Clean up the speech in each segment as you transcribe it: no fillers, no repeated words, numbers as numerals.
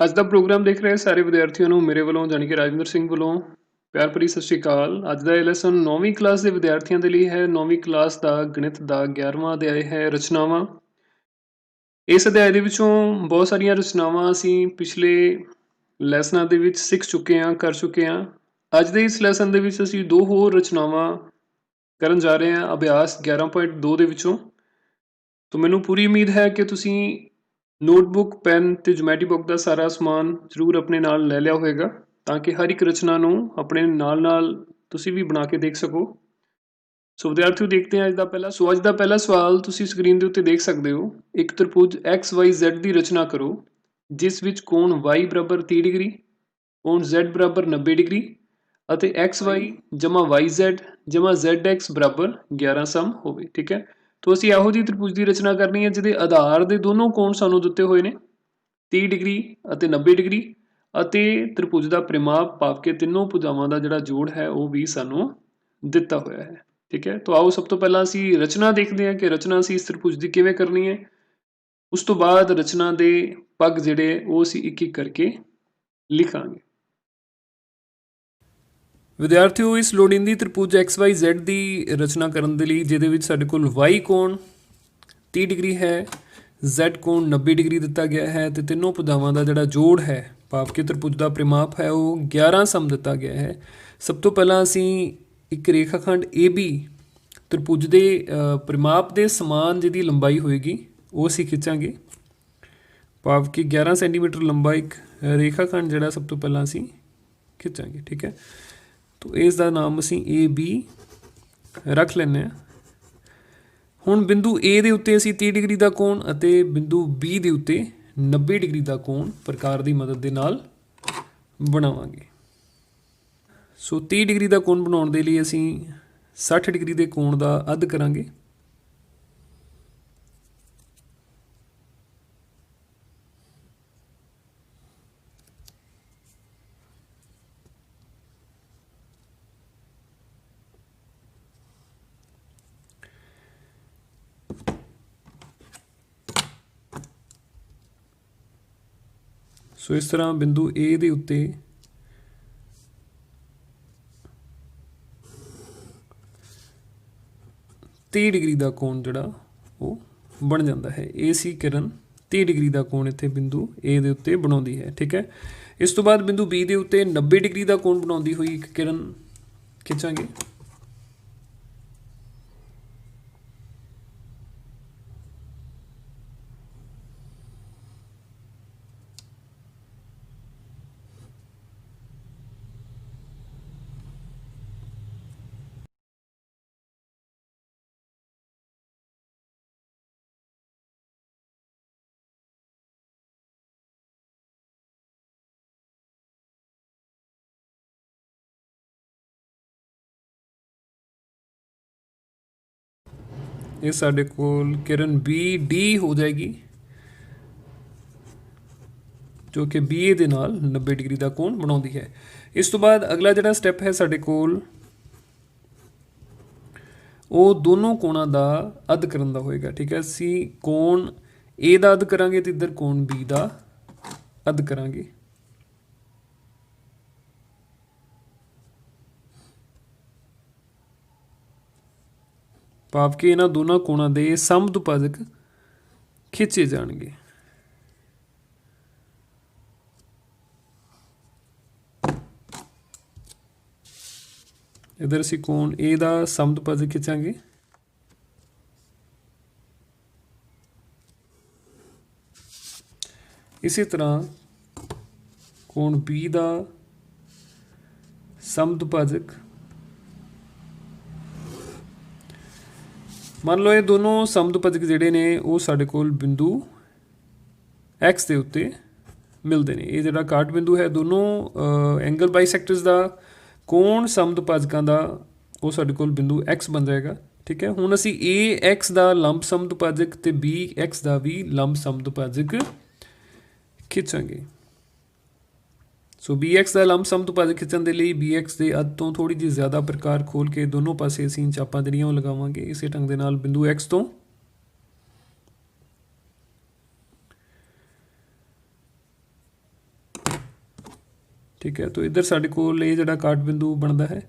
ਅੱਜ ਦਾ ਪ੍ਰੋਗਰਾਮ ਦੇਖ ਰਹੇ ਸਾਰੇ ਵਿਦਿਆਰਥੀਆਂ ਨੂੰ ਮੇਰੇ ਵੱਲੋਂ ਜਾਣੀ ਕਿ ਰਾਜਿੰਦਰ ਸਿੰਘ ਵੱਲੋਂ ਪਿਆਰ ਭਰੀ ਸਤਿ ਸ਼੍ਰੀ ਅਕਾਲ। ਅੱਜ ਦਾ ਇਹ ਲੈਸਨ 9ਵੀਂ ਕਲਾਸ ਦੇ ਵਿਦਿਆਰਥੀਆਂ ਦੇ ਲਈ ਹੈ। 9ਵੀਂ ਕਲਾਸ ਦਾ ਗਣਿਤ ਦਾ 11ਵਾਂ ਅਧਿਆਇ ਹੈ ਰਚਨਾਵਾਂ। ਇਸ ਅਧਿਆਇ ਦੇ ਵਿੱਚੋਂ ਬਹੁਤ ਸਾਰੀਆਂ ਰਚਨਾਵਾਂ ਅਸੀਂ ਪਿਛਲੇ ਲੈਸਨਾਂ ਦੇ ਵਿੱਚ ਸਿੱਖ ਚੁੱਕੇ ਹਾਂ, ਕਰ ਚੁੱਕੇ ਹਾਂ। ਅੱਜ ਦੇ ਇਸ ਲੈਸਨ ਦੇ ਵਿੱਚ ਅਸੀਂ ਦੋ ਹੋਰ ਰਚਨਾਵਾਂ ਕਰਨ ਜਾ ਰਹੇ ਹਾਂ ਅਭਿਆਸ 11.2 ਦੇ ਵਿੱਚੋਂ। ਤਾਂ ਮੈਨੂੰ ਪੂਰੀ ਉਮੀਦ ਹੈ ਕਿ ਤੁਸੀਂ ਨੋਟਬੁੱਕ, ਪੈਨ ਅਤੇ ਜਿਓਮੈਟਰੀ ਬੁੱਕ ਦਾ ਸਾਰਾ ਸਮਾਨ ਜ਼ਰੂਰ ਆਪਣੇ ਨਾਲ ਲੈ ਲਿਆ ਹੋਵੇਗਾ ਤਾਂ ਕਿ ਹਰ ਇੱਕ ਰਚਨਾ ਨੂੰ ਆਪਣੇ ਨਾਲ ਤੁਸੀਂ ਵੀ ਬਣਾ ਕੇ ਦੇਖ ਸਕੋ। ਸੋ ਵਿਦਿਆਰਥੀਓ, ਦੇਖਦੇ ਹਾਂ ਅੱਜ ਦਾ ਪਹਿਲਾ ਸਵਾਲ ਤੁਸੀਂ ਸਕਰੀਨ ਦੇ ਉੱਤੇ ਦੇਖ ਸਕਦੇ ਹੋ। ਇੱਕ ਤ੍ਰਿਭੁਜ XYZ ਦੀ ਰਚਨਾ ਕਰੋ ਜਿਸ ਵਿੱਚ ਕੋਣ Y ਬਰਾਬਰ 30 ਡਿਗਰੀ, ਕੋਣ Z ਬਰਾਬਰ 90 ਡਿਗਰੀ ਅਤੇ XY ਜਮਾ YZ ਜਮਾ ZX ਬਰਾਬਰ 11 ਸਮ ਹੋਵੇ। ਠੀਕ ਹੈ, तो ਅਸੀਂ ਇਹੋ ਜਿਹੀ ਤ੍ਰਿਭੁਜ ਦੀ ਰਚਨਾ ਕਰਨੀ ਹੈ ਜਿਹਦੇ ਆਧਾਰ ਦੇ ਦੋਨੋਂ ਕੋਣ ਸਾਨੂੰ ਦਿੱਤੇ ਹੋਏ ਨੇ 30 ਡਿਗਰੀ ਅਤੇ 90 ਡਿਗਰੀ ਅਤੇ ਤ੍ਰਿਭੁਜ ਦਾ ਪਰਿਮਾਪ ਭਾਵ ਕਿ ਤਿੰਨੋਂ ਭੁਜਾਵਾਂ ਦਾ ਜਿਹੜਾ ਜੋੜ ਹੈ ਉਹ ਵੀ ਸਾਨੂੰ ਦਿੱਤਾ ਹੋਇਆ ਹੈ। ਠੀਕ ਹੈ, ਤਾਂ ਆਓ ਸਭ ਤੋਂ ਪਹਿਲਾਂ ਅਸੀਂ ਰਚਨਾ ਦੇਖਦੇ ਹਾਂ ਕਿ ਰਚਨਾ ਅਸੀਂ ਇਸ ਤ੍ਰਿਭੁਜ ਦੀ ਕਿਵੇਂ ਕਰਨੀ ਹੈ। ਉਸ ਤੋਂ ਬਾਅਦ ਰਚਨਾ ਦੇ ਪੱਗ ਜਿਹੜੇ ਉਹ ਅਸੀਂ ਇੱਕ ਇੱਕ ਕਰਕੇ ਲਿਖਾਂਗੇ। ਵਿਦਿਆਰਥੀਓ, ਇਸ ਲੋੜੀਂਦੀ ਤ੍ਰਿਭੁਜ XYZ ਦੀ ਰਚਨਾ ਕਰਨ ਦੇ ਲਈ ਜਿਹਦੇ ਵਿੱਚ ਸਾਡੇ ਕੋਲ Y ਕੋਣ 30 ਡਿਗਰੀ ਹੈ, Z ਕੋਣ 90 ਡਿਗਰੀ ਦਿੱਤਾ ਗਿਆ ਹੈ ਅਤੇ ਤਿੰਨੋਂ ਭੁਜਾਵਾਂ ਦਾ ਜਿਹੜਾ ਜੋੜ ਹੈ ਭਾਵ ਕਿ ਤ੍ਰਿਭੁਜ ਦਾ ਪਰਿਮਾਪ ਹੈ ਉਹ 11 ਸਮ ਦਿੱਤਾ ਗਿਆ ਹੈ। ਸਭ ਤੋਂ ਪਹਿਲਾਂ ਅਸੀਂ ਇੱਕ ਰੇਖਾਖੰਡ AB ਤ੍ਰਿਭੁਜ ਦੇ ਪਰਿਮਾਪ ਦੇ ਸਮਾਨ ਜਿਹਦੀ ਲੰਬਾਈ ਹੋਏਗੀ ਉਹ ਅਸੀਂ ਖਿੱਚਾਂਗੇ ਭਾਵ ਕਿ 11 ਸੈਂਟੀਮੀਟਰ ਲੰਬਾ ਇੱਕ ਰੇਖਾਖੰਡ ਜਿਹੜਾ ਸਭ ਤੋਂ ਪਹਿਲਾਂ ਅਸੀਂ ਖਿੱਚਾਂਗੇ। ਠੀਕ ਹੈ, तो इस दा नाम असी AB रख लैंदे हां। हुण बिंदु A दे उत्ते असी 30 डिग्री का कोण अते बिंदु B दे उत्ते 90 डिग्री का कोण प्रकार की मदद दे नाल बनावांगे। सो 30 डिग्री का कोण बनाउण दे लई असी 60 डिग्री के कोण का अध करांगे। सो इस तरह बिंदु A दे उत्ते 30 डिग्री का कोण जिहड़ा वो बन जाता है। ए सी किरण 30 डिग्री का कोण इत्थे बिंदु A दे उत्ते बनाउंदी है। ठीक है, इस तो बाद बिंदु B दे उत्ते 90 डिग्री का कोण बनाउंदी हुई एक किरण खिंचांगे। ये साढ़े कोल किरण BD हो जाएगी जो कि BA दे नाल 90 डिग्री का कोण बनाउंदी है। इस तो बाद अगला जिहड़ा स्टैप है साढ़े कोल वो दोनों कोणों का अध करन दा होएगा। ठीक है, असी कोण A का अध करांगे तो इधर कोण B का अध करांगे। भाव कि इन्हां दोनों कोणों के समदुभाजक खिंचे जाएंगे। इधर असी कोण A का समदुभाजक खिंचांगे। इसी तरह कोण B का समदुभाजक। मान लो ये दोनों समदुभाजक जिहड़े ने वो साडे कोल बिंदु X के उत्ते मिलते हैं। ये जिहड़ा काट बिंदु है दोनों एंगल बाइसैक्टर्स का कोण समदुभाजकों का वो साडे कोल बिंदु X बन जाएगा। ठीक है, हुण असी AX का लंब समदुभाजक ते BX का भी लंब समदुभाजक खिंचांगे। सो BX का लंब समदुभाजक खिंचण के लिए BX के अध तो थोड़ी जी ज़्यादा प्रकार खोल के दोनों पासे असीं चापां जिहड़ियां लगावांगे। इसे ढंग दे नाल बिंदु X तो ठीक है। तो इधर साढ़े कोल ये जिहड़ा काट बिंदु बनता है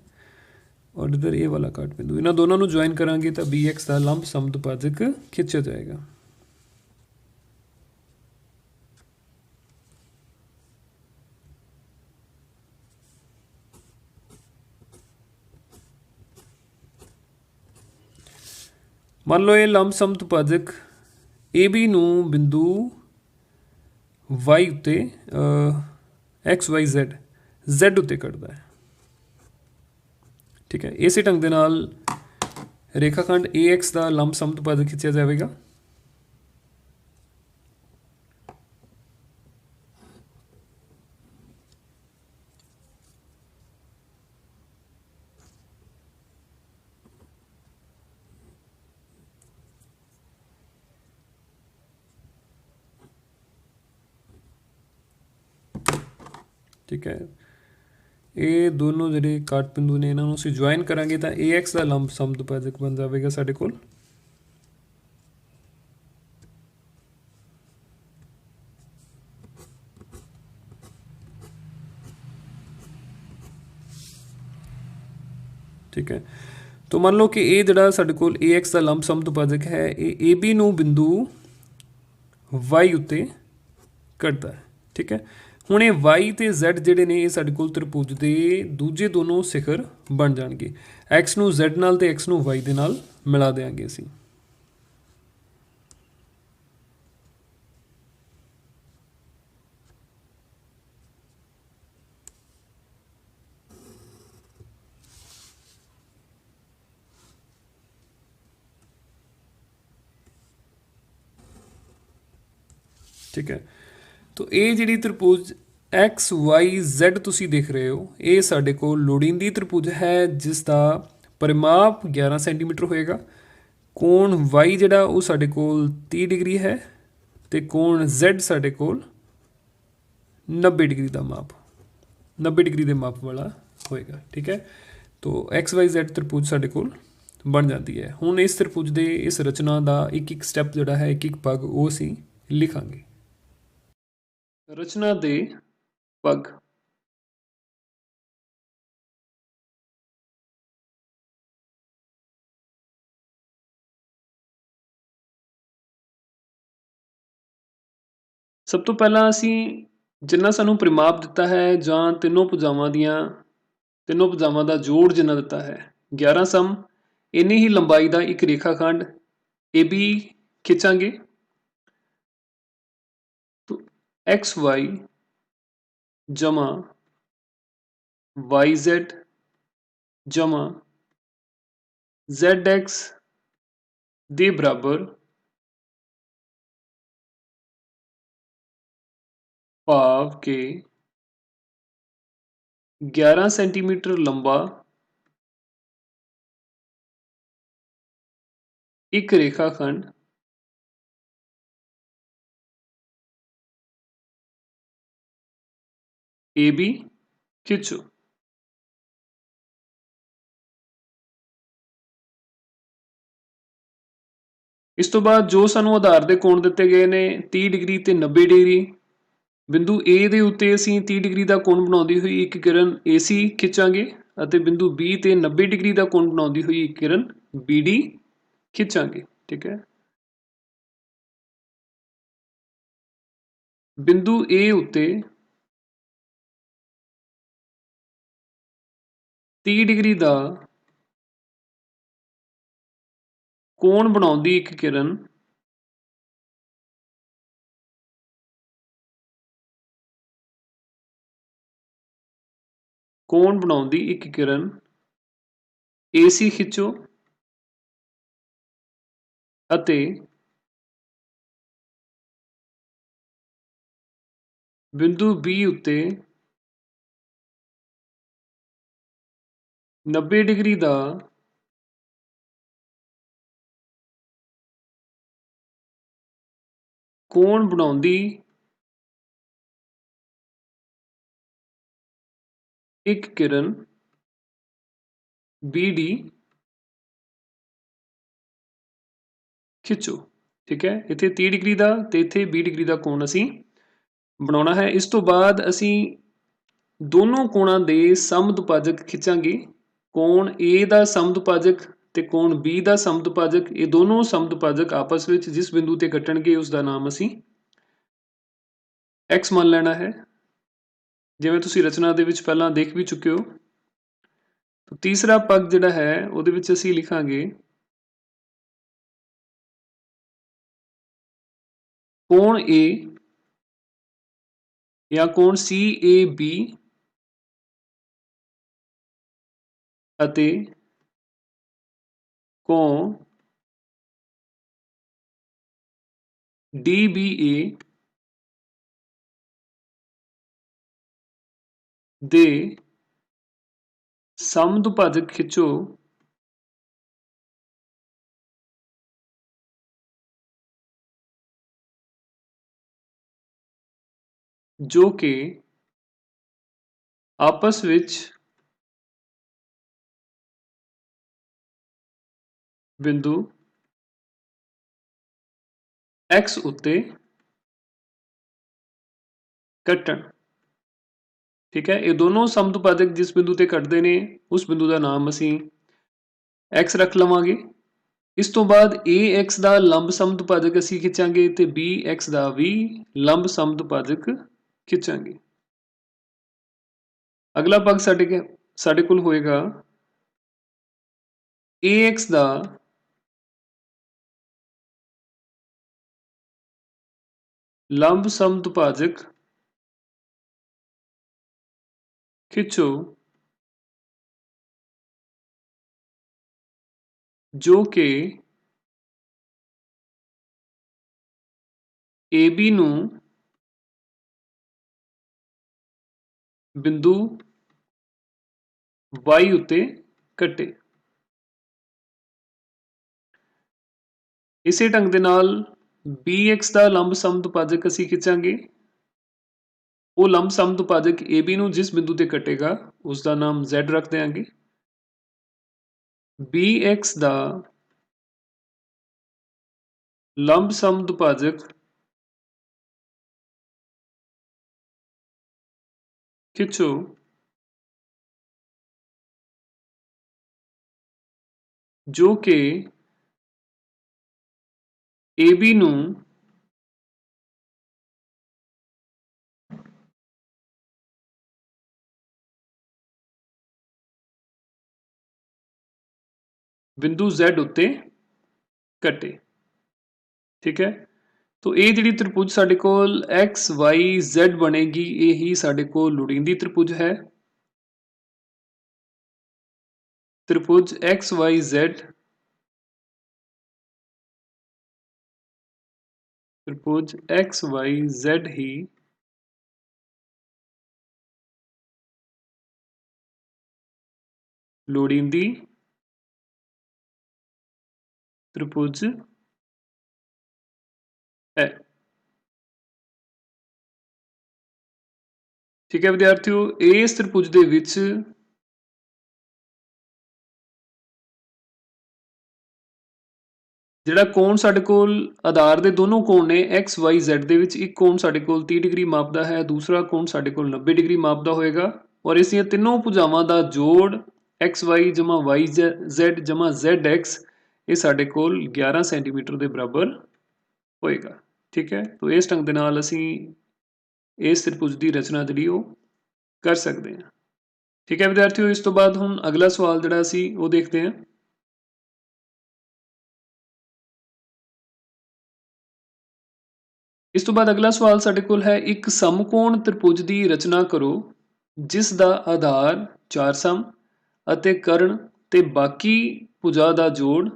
और इधर ये वाला काट बिंदु, इन्होंने दोनों को ज्वाइन करांगे तो बी एक्स का लंब समदुभाजक खिंचा जाएगा। मान लो ये लंब समदुभाजक ए बी नू बिंदु वाई उत्ते एक्स वाई जेड उत्ते कटदा है। ठीक है। इस ढंग दे नाल रेखाखंड ए एक्स का लंब समदुभाजक खिंचा जाएगा। ठीक है। ये दोनों जिहड़े काट बिंदु ने इन्हों असीं ज्वाइन करांगे तो ए एक्स का लंब समदुभाजक बन जाएगा साडे कोल। ठीक है। तो मान लो कि ये जिहड़ा साडे कोल ए एक्स का लंब समदुभाजक है ये ए बी नू बिंदु वाई उत्ते कटदा है। ठीक है। हुण ये वाई ते जैड जिहड़े ने ये साडे कोल त्रिभुज दे दूजे दोनों सिखर बन जाणगे। एक्स नू जैड नाल ते एक्स नू वाई दे नाल मिला देंगे असीं। ठीक है। तो ये जिहड़ी त्रिभुज एक्स वाई जैड तुसीं देख रहे हो ये साडे कोल लोड़ींदी त्रिभुज है जिसका परिमाप 11 सेंटीमीटर होएगा। कोण वाई जिहड़ा वो साडे कोल 30 डिग्री है तो कोण जैड साडे कोल 90 डिग्री का माप 90 डिग्री के माप वाला होएगा। ठीक है। तो एक्स वाई जैड त्रिभुज साडे कोल बन जाती है। हुण इस त्रिभुज के इस रचना का एक एक स्टैप जिहड़ा है एक एक पग वो असीं लिखांगे। रचना दे पग। सब तो पहला असी जिन्ना सानू परिमाप दिता है जां तीनों भुजावां दियां तीनों भुजावां दा जोड़ जिन्ना दिता है 11 सम इन्नी ही लंबाई का एक रेखाखंड ए बी खिंचांगे। तो एक्स वाई जमा वाई जेड जमा जेड एक्स दे बराबर भाव के 11 सेंटीमीटर लंबा एक रेखाखंड ए बी खिंचो। इस तो बाद जो सानू आधार दे कोण दिते गए ने 30 डिग्री ते 90 डिग्री बिंदु ए दे उत्ते असीं 30 डिग्री का कोण बनाउंदी हुई एक किरण ए सी खिंचांगे ਅਤੇ बिंदु बी ते 90 डिग्री का कोण बनाउंदी हुई एक किरण बी डी खिंचांगे। ठीक है। बिंदु ए उत्ते 30 डिग्री का कोण बनाउंदी एक किरण कोण बनाउंदी एक किरण ए सी खिंचो ਅਤੇ बिंदु बी उत्ते 90 डिग्री का कोण बनाउंदी एक किरण बी डी खिंचो। ठीक है। इत्थे 30 डिग्री का ते इत्थे 20 डिग्री का कोण असीं बनाउणा है। इस तो बाद असीं ਦੋਨੋਂ ਕੋਣਾਂ ਦੇ ਸਮਦੁਭਾਜਕ ਖਿੱਚਾਂਗੇ। ਕੋਣ A ਦਾ ਸਮਦੁਭਾਜਕ ਤੇ ਕੋਣ B ਦਾ ਸਮਦੁਭਾਜਕ, ਇਹ ਦੋਨੋਂ ਸਮਦੁਭਾਜਕ ਆਪਸ ਵਿੱਚ ਜਿਸ ਬਿੰਦੂ ਤੇ ਕੱਟਣਗੇ ਉਸ ਦਾ ਨਾਮ ਅਸੀਂ x ਮੰਨ ਲੈਣਾ ਹੈ। ਜਿਵੇਂ ਤੁਸੀਂ ਰਚਨਾ ਦੇ ਵਿੱਚ ਪਹਿਲਾਂ ਦੇਖ ਵੀ ਚੁੱਕੇ ਹੋ। ਤਾਂ ਤੀਸਰਾ ਪਗ ਜਿਹੜਾ ਹੈ ਉਹਦੇ ਵਿੱਚ ਅਸੀਂ ਲਿਖਾਂਗੇ ਕੋਣ A ਜਾਂ ਕੋਣ CAB ਅਤੇ ਕੋਣ DBA ਦੇ ਸਮਦੁਭਾਜਕ ਖਿੱਚੋ ਜੋ ਕਿ ਆਪਸ ਵਿੱਚ ਬਿੰਦੂ x ਉੱਤੇ ਕੱਟਣ। ਠੀਕ ਹੈ, ਇਹ ਦੋਨੋਂ ਸਮਦੁਭਾਜਕ ਜਿਸ ਬਿੰਦੂ ਤੇ ਕੱਟਦੇ ਨੇ ਉਸ ਬਿੰਦੂ ਦਾ ਨਾਮ ਅਸੀਂ x ਰੱਖ ਲਵਾਂਗੇ। ਇਸ ਤੋਂ ਬਾਅਦ AX ਦਾ ਲੰਬ ਸਮਦੁਭਾਜਕ ਅਸੀਂ ਖਿੱਚਾਂਗੇ ਤੇ BX ਦਾ ਵੀ ਲੰਬ ਸਮਦੁਭਾਜਕ ਖਿੱਚਾਂਗੇ। ਅਗਲਾ ਪਗ ਸਾਡੇ ਕੋਲ ਹੋਏਗਾ AX ਦਾ ਲੰਬ ਸਮਦੁਭਾਜਕ ਖਿੱਚੋ ਜੋ ਕਿ AB ਨੂੰ ਬਿੰਦੂ y ਉੱਤੇ ਕੱਟੇ। ਇਸੇ ਢੰਗ ਦੇ ਨਾਲ BX ਦਾ ਲੰਬ ਸਮਦੁਭਾਜਕ ਅਸੀਂ ਖਿੱਚਾਂਗੇ। ਉਹ ਲੰਬ ਸਮਦੁਭਾਜਕ AB ਨੂੰ ਜਿਸ ਬਿੰਦੂ ਤੇ ਕੱਟੇਗਾ ਉਸ ਦਾ ਨਾਮ Z ਰੱਖ ਦਿਆਂਗੇ। BX ਦਾ ਲੰਬ ਸਮਦੁਭਾਜਕ ਖਿੱਚੋ ਜੋ ਕਿ AB ਨੂੰ ਬਿੰਦੂ Z ਉੱਤੇ ਕੱਟੇ। ਠੀਕ ਹੈ, तो ਇਹ ਜਿਹੜੀ ਤ੍ਰਿਭੁਜ ਸਾਡੇ ਕੋਲ XYZ ਬਣੇਗੀ, ਇਹ ਹੀ ਸਾਡੇ ਕੋਲ ਲੋੜੀਂਦੀ ਤ੍ਰਿਭੁਜ ਹੈ। ਤ੍ਰਿਭੁਜ XYZ ਤ੍ਰਿਭੁਜ XYZ ਹੀ ਲੋੜੀਂਦੀ ਤ੍ਰਿਭੁਜ ਹੈ। ਠੀਕ ਹੈ ਵਿਦਿਆਰਥੀਓ, ਇਸ ਤ੍ਰਿਭੁਜ ਦੇ ਵਿੱਚ ਜਿਹੜਾ ਕੋਣ ਸਾਡੇ ਕੋਲ ਆਧਾਰ ਦੇ ਦੋਨੋਂ ਕੋਣ ਨੇ XYZ ਦੇ ਵਿੱਚ, ਇੱਕ ਕੋਣ ਸਾਡੇ ਕੋਲ 30 ਡਿਗਰੀ ਮਾਪਦਾ ਹੈ, ਦੂਸਰਾ ਕੋਣ ਸਾਡੇ ਕੋਲ 90 ਡਿਗਰੀ ਮਾਪਦਾ ਹੋਏਗਾ ਔਰ ਇਸ ਦੀਆਂ ਤਿੰਨੋਂ ਭੁਜਾਵਾਂ ਦਾ ਜੋੜ XY ਜਮਾ YZ ਜਮਾ ZX ਇਹ ਸਾਡੇ ਕੋਲ 11 ਸੈਂਟੀਮੀਟਰ ਦੇ ਬਰਾਬਰ ਹੋਏਗਾ। ਠੀਕ ਹੈ, तो ਇਸ ਢੰਗ ਦੇ ਨਾਲ ਅਸੀਂ ਇਸ ਤ੍ਰਿਭੁਜ ਦੀ ਰਚਨਾ ਜਿਹੜੀ ਉਹ ਕਰ ਸਕਦੇ ਹਾਂ। ਠੀਕ ਹੈ ਵਿਦਿਆਰਥੀਓ, ਇਸ ਤੋਂ ਬਾਅਦ ਹੁਣ ਅਗਲਾ ਸਵਾਲ ਜਿਹੜਾ ਅਸੀਂ ਉਹ ਦੇਖਦੇ ਹਾਂ। ਇਸ ਤੋਂ ਬਾਅਦ ਅਗਲਾ ਸਵਾਲ ਸਾਡੇ ਕੋਲ ਹੈ, ਇੱਕ ਸਮਕੋਣ ਤ੍ਰਿਭੁਜ ਦੀ ਰਚਨਾ ਕਰੋ ਜਿਸ ਦਾ ਆਧਾਰ 4 ਸਮ ਅਤੇ ਕर्ण ਤੇ ਬਾਕੀ ਭੁਜਾ ਦਾ ਜੋੜ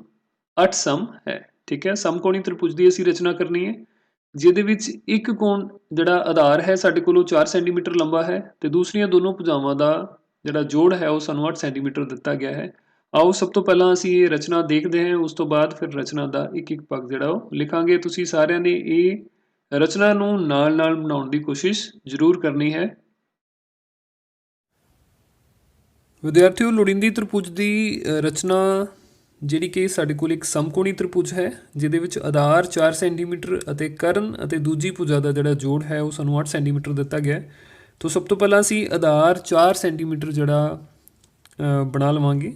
8 ਸਮ ਹੈ। ਠੀਕ ਹੈ, ਸਮਕੋਣੀ ਤ੍ਰਿਭੁਜ ਦੀ ਅਸੀਂ ਰਚਨਾ ਕਰਨੀ ਹੈ ਜਿਹਦੇ ਵਿੱਚ ਇੱਕ ਕੋਣ ਜਿਹੜਾ ਆਧਾਰ ਹੈ ਸਾਡੇ ਕੋਲ ਉਹ 4 ਸੈਂਟੀਮੀਟਰ ਲੰਬਾ ਹੈ ਤੇ ਦੂਸਰੀਆਂ ਦੋਨੋਂ ਭੁਜਾਵਾਂ ਦਾ ਜਿਹੜਾ ਜੋੜ ਹੈ ਉਹ ਸਾਨੂੰ 8 ਸੈਂਟੀਮੀਟਰ ਦਿੱਤਾ ਗਿਆ ਹੈ। ਆਓ ਸਭ ਤੋਂ ਪਹਿਲਾਂ ਅਸੀਂ ਇਹ ਰਚਨਾ ਦੇਖਦੇ ਹਾਂ, ਉਸ ਤੋਂ ਬਾਅਦ ਫਿਰ ਰਚਨਾ ਦਾ ਇੱਕ ਇੱਕ ਪਗ ਜਿਹੜਾ ਉਹ ਲਿਖਾਂਗੇ। ਤੁਸੀਂ ਸਾਰਿਆਂ ਨੇ ਇਹ ਰਚਨਾ ਨੂੰ ਨਾਲ ਨਾਲ ਬਣਾਉਣ ਦੀ ਕੋਸ਼ਿਸ਼ ਜ਼ਰੂਰ ਕਰਨੀ ਹੈ। ਵਿਦਿਆਰਥੀਓ, ਲੋੜੀਂਦੀ ਤ੍ਰਿਭੁਜ ਦੀ ਰਚਨਾ ਜਿਹੜੀ ਕਿ ਸਾਡੇ ਕੋਲ ਇੱਕ ਸਮਕੋਣੀ ਤ੍ਰਿਭੁਜ ਹੈ ਜਿਹਦੇ ਵਿੱਚ ਆਧਾਰ 4 ਸੈਂਟੀਮੀਟਰ ਅਤੇ ਕर्ण ਅਤੇ ਦੂਜੀ ਭੁਜਾ ਦਾ ਜਿਹੜਾ ਜੋੜ ਹੈ ਉਹ ਸਾਨੂੰ 8 ਸੈਂਟੀਮੀਟਰ ਦਿੱਤਾ ਗਿਆ। तो सब तो पहला असी आधार 4 सेंटीमीटर जड़ा बना लवांगे।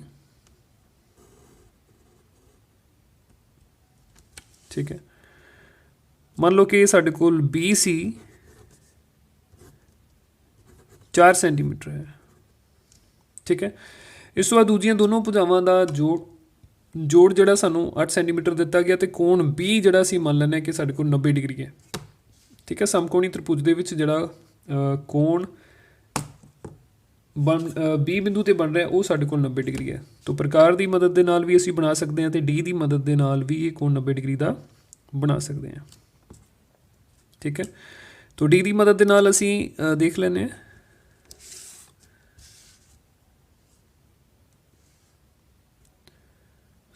ठीक है, मान लो कि साढ़े कोल बी सी 4 सेंटीमीटर है। ठीक है, इस तो बाद दूजियां दोनों भुजावां का जोड़ जड़ा सानू 8 सेंटीमीटर दिता गया, तो कोण बी जड़ा असी मान लैंने कि साढ़े कोल 90 डिग्री है। ठीक है, समकोणी त्रिभुज दे विच जड़ा कोण बन बी बिंदु ते बन रहा है वो साढ़े कोल 90 डिग्री है। तो प्रकार की मदद के नाल भी असी बना सकते हैं, तो डी की मदद के नाल भी ये कोण 90 डिग्री का बना सकते हैं। ठीक है, तो डी की मदद के नाल असी देख लेने हैं।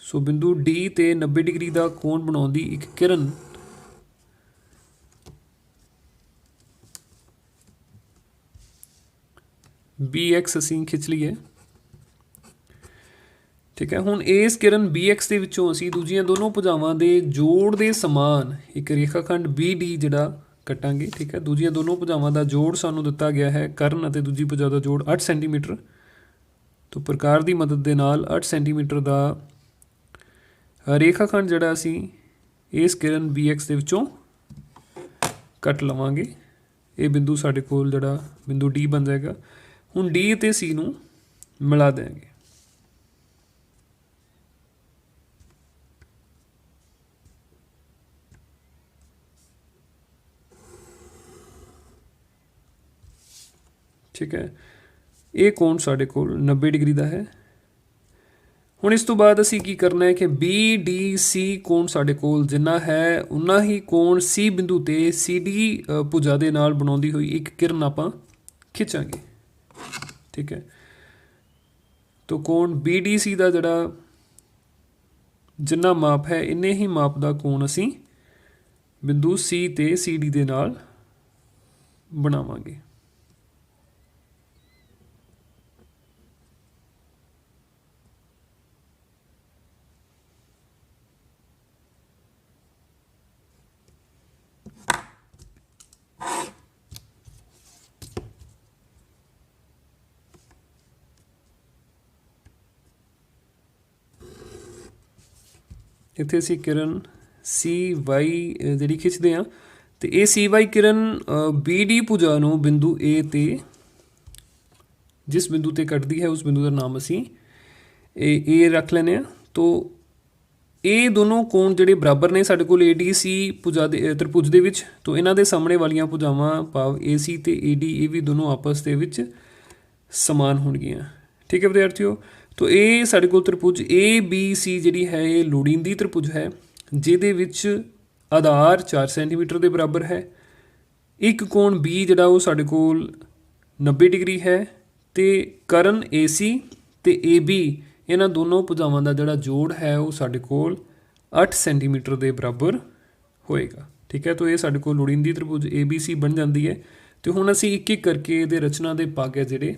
सो बिंदु डी ते 90 डिग्री का कोण बनाउंदी एक किरण बी एक्स असी खिंच लीए। ठीक है, हुण इस किरण बी एक्स के विचों असी दूजियां दोनों भुजावां दे जोड़ के समान एक रेखाखंड बी डी जिहड़ा कटांगे। ठीक है, दूजियां दोनों भुजावां का जोड़ सानू दिता गया है कर्ण अते दूजी भुजा का जोड़ 8 सेंटीमीटर। तो प्रकार की मदद के नाल 8 सेंटीमीटर का रेखाखंड जिहड़ा असी इस किरण बी एक्स के विचों कट लवांगे। ये बिंदु साढ़े कोल जिहड़ा बिंदु डी बन जाएगा। हुण डी ते सी नूं मिला देंगे। ठीक है, ये कोण साढ़े कोल 90 डिग्री का है। हुण इस तो बाद असी की करना है कि बी डी सी कोण साढ़े कोल जिन्ना है उन्ना ही कोण सी बिंदु ते सी डी भुजा दे नाल बनाउंदी हुई एक किरण आपां खिंचांगे। ठीक है, तो कोण बी डी सी का जड़ा जिन्ना माप है इन्ने ही माप का कोण असी बिंदु सी ते सी डी दे नाल बनावांगे। इत्थे असी किरण सी वाई जी खिंचते हैं, तो ये सी वाई किरण बी डी भुजा नूं बिंदु ए ते जिस बिंदु ते कटदी है उस बिंदु का नाम असी ए रख लेने हैं। तो ये दोनों कोण जिहड़े बराबर ने साढ़े कोल ए डी सी भुजा दे त्रिभुज दे विच, तो इन्हां दे सामने वालियां भुजावां भाव ए सी ते ए डी ये भी दोनों आपस दे विच समान होणगियां। ठीक है विद्यार्थियों, तो ये साढ़े कोल त्रिभुज ए बी सी जिहड़ी है ये लोड़ींदी त्रिभुज है जिहदे विच आधार 4 सेंटीमीटर के बराबर है। एक कोण बी जिहड़ा वो साढ़े कोल 90 डिग्री है, तो कर्ण ए सी ते ए बी इन्हां दोनों भुजावां का जिहड़ा जोड़ है वो साढ़े कोल 8 सेंटीमीटर के बराबर होएगा। ठीक है, तो ये साढ़े कोल लोड़ींदी त्रिभुज ए बी सी बन जाती है। तो हुण असीं एक एक करके इहदे रचना के भाग है जिहड़े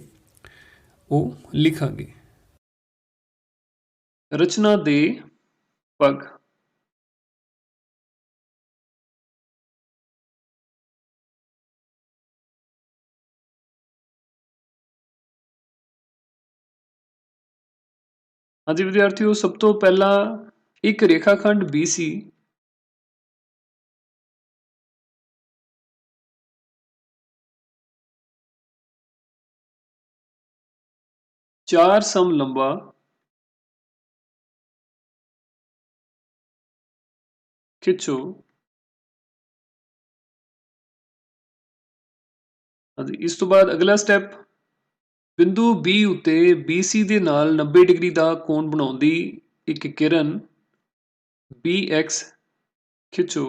वो लिखांगे। रचना दे पग। हाँ जी विद्यार्थियों, सब तो पहला एक रेखाखंड बी सी चार सम लंबा खिंचो। हाँ जी, इस तो बाद अगला स्टैप बिंदु बी उत्ते बी सी दे नाल 90 डिग्री का कोण बनाउंदी एक किरण बी एक्स खिंचो।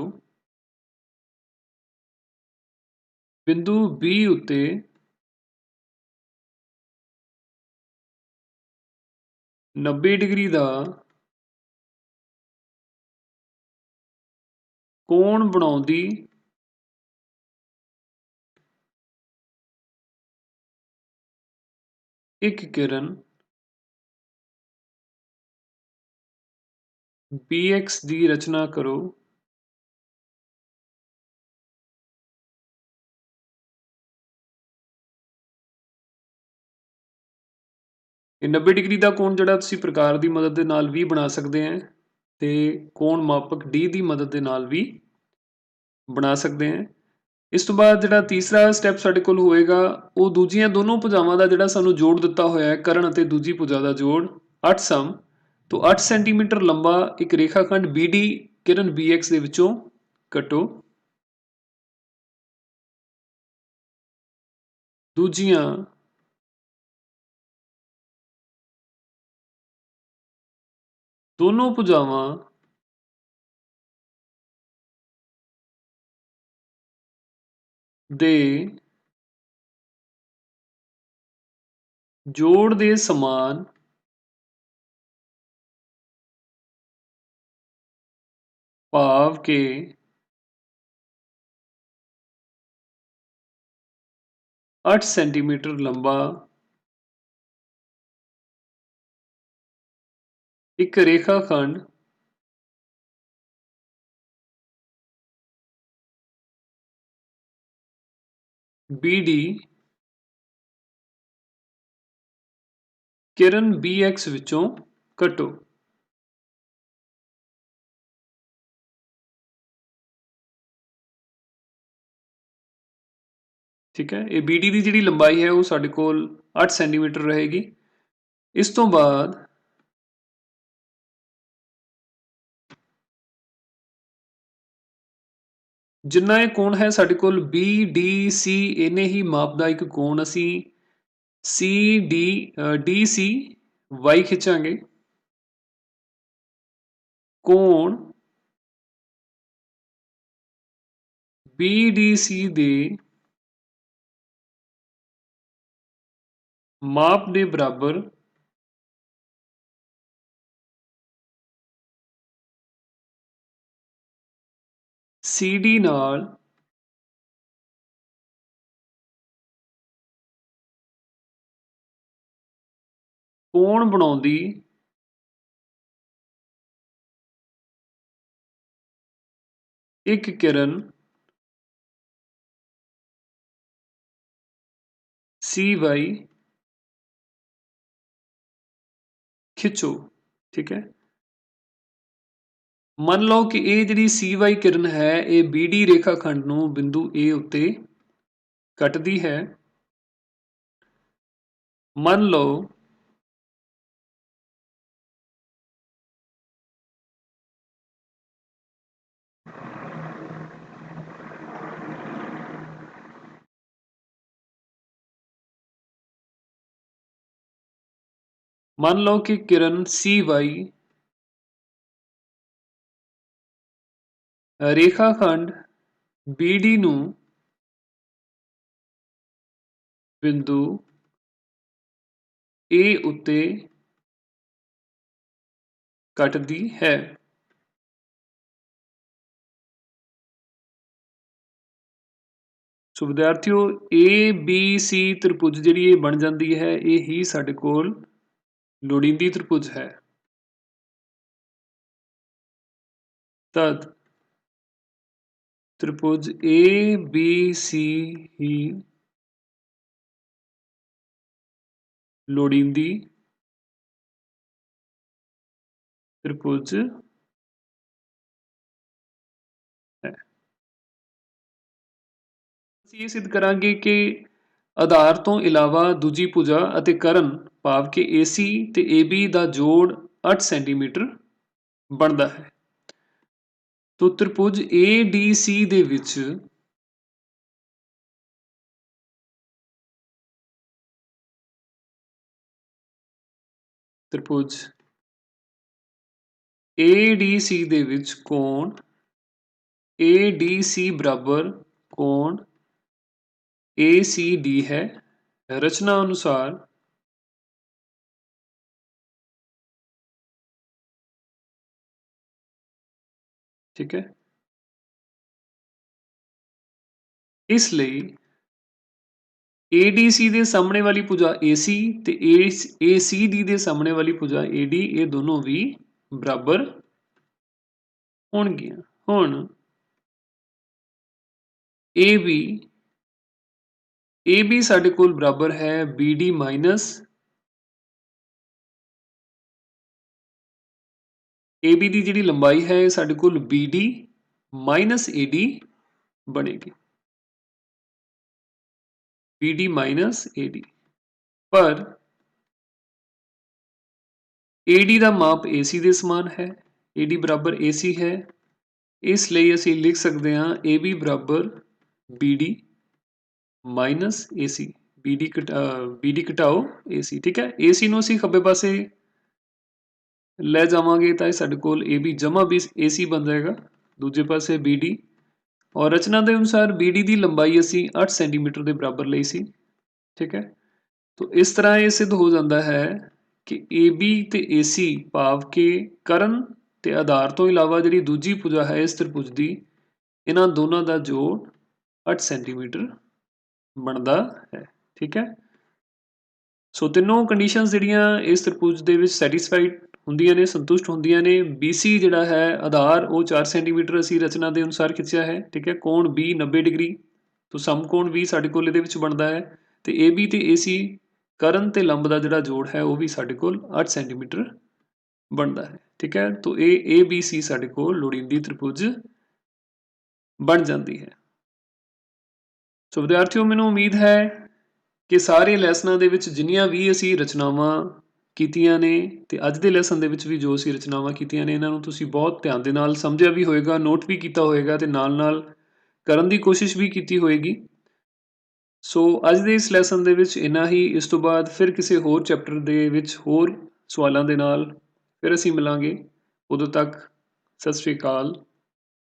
बिंदु बी उत्ते नब्बे डिग्री का कोण बनाउंदी एक किरण बी एक्स की रचना करो। ਇਹ 90 ਡਿਗਰੀ ਦਾ ਕੋਣ ਜਿਹੜਾ ਤੁਸੀਂ ਪ੍ਰਕਾਰ ਦੀ ਮਦਦ ਦੇ ਨਾਲ ਵੀ ਬਣਾ ਸਕਦੇ ਹੈ ਤੇ ਕੋਣ ਮਾਪਕ ਡੀ ਦੀ ਮਦਦ ਦੇ ਨਾਲ ਵੀ ਬਣਾ ਸਕਦੇ ਹੈ। ਇਸ ਤੋਂ ਬਾਅਦ ਜਿਹੜਾ ਤੀਸਰਾ ਸਟੈਪ ਸਾਡੇ ਕੋਲ ਹੋਏਗਾ ਉਹ ਦੂਜੀਆਂ ਦੋਨੋਂ ਭੁਜਾਵਾਂ ਦਾ ਜਿਹੜਾ ਸਾਨੂੰ ਜੋੜ ਦਿੱਤਾ ਹੋਇਆ ਹੈ, ਕਰਨ ਅਤੇ ਦੂਜੀ ਭੁਜਾ ਦਾ ਜੋੜ 8 ਸਮ ਤੋਂ 8 ਸੈਂਟੀਮੀਟਰ ਲੰਬਾ ਇੱਕ ਰੇਖਾਖੰਡ BD ਕਿਰਨ BX ਦੇ ਵਿੱਚੋਂ ਕੱਟੋ। ਦੂਜੀਆਂ ਦੋਨੋਂ ਭੁਜਾਵਾਂ ਦੇ ਜੋੜ ਦੇ ਸਮਾਨ ਭਾਵ ਕਿ आठ सेंटीमीटर लंबा एक रेखाखंड BD किरण BX विचों कटो। ठीक है, ये BD की जिहड़ी लंबाई है वो साडे कोल 8 सेंटीमीटर रहेगी। इस तो बाद जिन्ना ये कोण है साडे कोल BDC इन्ने ही माप दा एक कोण असी DCY खिंचांगे। कोण BDC दे माप दे बराबर CD नाल कोण बनाउंदी एक किरण CY खिंचो। ठीक है, मन लो कि ये जिहड़ी CY किरण है ये BD रेखाखंड नूं बिंदु A उत्ते कटदी है। मन लो कि किरण CY रेखाखंड BD नूं बिंदु A उत्ते कटदी है। सो विद्यार्थियों ABC त्रिभुज जिहड़ी ये बन जाती है ये ही साडे कोल लोड़ींदी त्रिभुज है। तद त्रिभुज ABC ही लोड़ींदी त्रिभुज है। ਅਸੀਂ ਇਹ ਸਿੱਧ ਕਰਾਂਗੇ ਕਿ ਆਧਾਰ ਤੋਂ ਇਲਾਵਾ ਦੂਜੀ ਭੁਜਾ ਅਤੇ ਕਰਨ ਭਾਵ ਕਿ AC ਤੇ AB ਦਾ ਜੋੜ 8 ਸੈਂਟੀਮੀਟਰ ਬਣਦਾ ਹੈ। ਤੋ ਤ੍ਰਿਭੁਜ ADC ਦੇ ਵਿੱਚ त्रिभुज ADC ਦੇ ਵਿੱਚ ਕੋਣ ADC बराबर कोण ACD है। रचना अनुसार ठीक है, इसलिए ADC ਦੇ ਸਾਹਮਣੇ ਵਾਲੀ ਭੁਜਾ AC ਤੇ ACD ਦੇ ਸਾਹਮਣੇ ਵਾਲੀ ਭੁਜਾ AD ਇਹ ਦੋਨੋਂ ਵੀ ਬਰਾਬਰ ਹੋਣਗੀਆਂ। ਹੁਣ AB ਸਾਡੇ ਕੋਲ ਬਰਾਬਰ ਹੈ BD ਮਾਈਨਸ AB ਦੀ ਜਿਹੜੀ ਲੰਬਾਈ ਹੈ ਸਾਡੇ ਕੋਲ BD ਮਾਈਨਸ AD ਬਣੇਗੀ। BD ਮਾਈਨਸ AD, ਪਰ AD ਦਾ ਮਾਪ AC ਦੇ ਸਮਾਨ ਹੈ, AD ਬਰਾਬਰ AC ਹੈ, ਇਸ ਲਈ ਅਸੀਂ ਲਿਖ ਸਕਦੇ ਹਾਂ AB ਬਰਾਬਰ BD ਮਾਈਨਸ AC। BD ਘਟਾਓ AC, ਠੀਕ ਹੈ। AC ਨੂੰ ਅਸੀਂ ਖੱਬੇ ਪਾਸੇ ਲੈ ਜਾਵਾਂਗੇ ਤਾਂ ਇਹ ਸਾਡੇ ਕੋਲ AB ਜਮਾ AC ਬਣ ਜਾਏਗਾ, ਦੂਜੇ ਪਾਸੇ BD। ਔਰ ਰਚਨਾ ਦੇ ਅਨੁਸਾਰ BD ਦੀ ਲੰਬਾਈ ਅਸੀਂ 8 ਸੈਂਟੀਮੀਟਰ ਦੇ ਬਰਾਬਰ ਲਈ ਸੀ, ਠੀਕ ਹੈ। ਤੋ ਇਸ ਤਰ੍ਹਾਂ ਇਹ ਸਿੱਧ ਹੋ ਜਾਂਦਾ ਹੈ ਕਿ AB ਤੇ AC ਭਾਵ ਕਿ ਕਰਨ ਤੇ ਆਧਾਰ ਤੋਂ ਇਲਾਵਾ ਜਿਹੜੀ ਦੂਜੀ ਭੁਜਾ ਹੈ ਇਸ ਤ੍ਰਿਭੁਜ ਦੀ, ਇਹਨਾਂ ਦੋਨਾਂ ਦਾ ਜੋੜ 8 ਸੈਂਟੀਮੀਟਰ ਬਣਦਾ ਹੈ, ਠੀਕ ਹੈ। ਸੋ ਤਿੰਨੋਂ ਕੰਡੀਸ਼ਨਸ ਜਿਹੜੀਆਂ ਇਸ ਤ੍ਰਿਭੁਜ ਦੇ ਵਿੱਚ ਸੈਟੀਸਫਾਈਡ ਹੁੰਦੀਆਂ ਨੇ, ਸੰਤੁਸ਼ਟ ਹੁੰਦੀਆਂ ਨੇ। BC ਜਿਹੜਾ ਹੈ ਆਧਾਰ ਉਹ 4 ਸੈਂਟੀਮੀਟਰ ਅਸੀਂ ਰਚਨਾ ਦੇ ਅਨੁਸਾਰ ਖਿੱਚਿਆ ਹੈ, ਠੀਕ ਹੈ। ਕੋਣ B 90 ਡਿਗਰੀ, ਤੋ ਸਮਕੋਣ ਵੀ ਸਾਡੇ ਕੋਲ ਇਹਦੇ ਵਿੱਚ ਬਣਦਾ ਹੈ, ਤੇ AB ਤੇ AC ਕਰਨ ਤੇ ਲੰਬ ਦਾ ਜਿਹੜਾ ਜੋੜ ਹੈ ਉਹ ਵੀ ਸਾਡੇ ਕੋਲ 8 ਸੈਂਟੀਮੀਟਰ ਬਣਦਾ ਹੈ, ਠੀਕ ਹੈ। ਤੋ ਇਹ ABC ਸਾਡੇ ਕੋਲ ਲੋੜੀਂਦੀ ਤ੍ਰਿਭੁਜ ਬਣ ਜਾਂਦੀ ਹੈ। ਸੋ ਵਿਦਿਆਰਥੀਓ, ਮੈਨੂੰ ਉਮੀਦ ਹੈ ਕਿ ਸਾਰੇ ਲੈਸਨਾਂ ਦੇ ਵਿੱਚ ਜਿੰਨੀਆਂ ਵੀ ਅਸੀਂ ਰਚਨਾਵਾਂ ਕੀਤੀਆਂ ਨੇ, ਤੇ ਅੱਜ ਦੇ ਲੈਸਨ ਦੇ ਵਿੱਚ ਵੀ ਜੋ ਅਸੀਂ ਰਚਨਾਵਾਂ ਕੀਤੀਆਂ ਨੇ, ਇਹਨਾਂ ਨੂੰ ਤੁਸੀਂ ਬਹੁਤ ਧਿਆਨ ਦੇ ਨਾਲ ਸਮਝਿਆ ਵੀ ਹੋਏਗਾ, ਨੋਟ ਵੀ ਕੀਤਾ ਹੋਏਗਾ, ਤੇ ਨਾਲ-ਨਾਲ ਕਰਨ ਦੀ ਕੋਸ਼ਿਸ਼ ਵੀ ਕੀਤੀ ਹੋਏਗੀ। ਸੋ ਅੱਜ ਦੇ ਇਸ ਲੈਸਨ ਦੇ ਵਿੱਚ ਇੰਨਾ ਹੀ। ਇਸ ਤੋਂ ਬਾਅਦ ਫਿਰ ਕਿਸੇ ਹੋਰ ਚੈਪਟਰ ਦੇ ਵਿੱਚ ਹੋਰ ਸਵਾਲਾਂ ਦੇ ਨਾਲ ਫਿਰ ਅਸੀਂ ਮਿਲਾਂਗੇ। ਉਦੋਂ ਤੱਕ ਸਤਿ ਸ਼੍ਰੀ ਅਕਾਲ।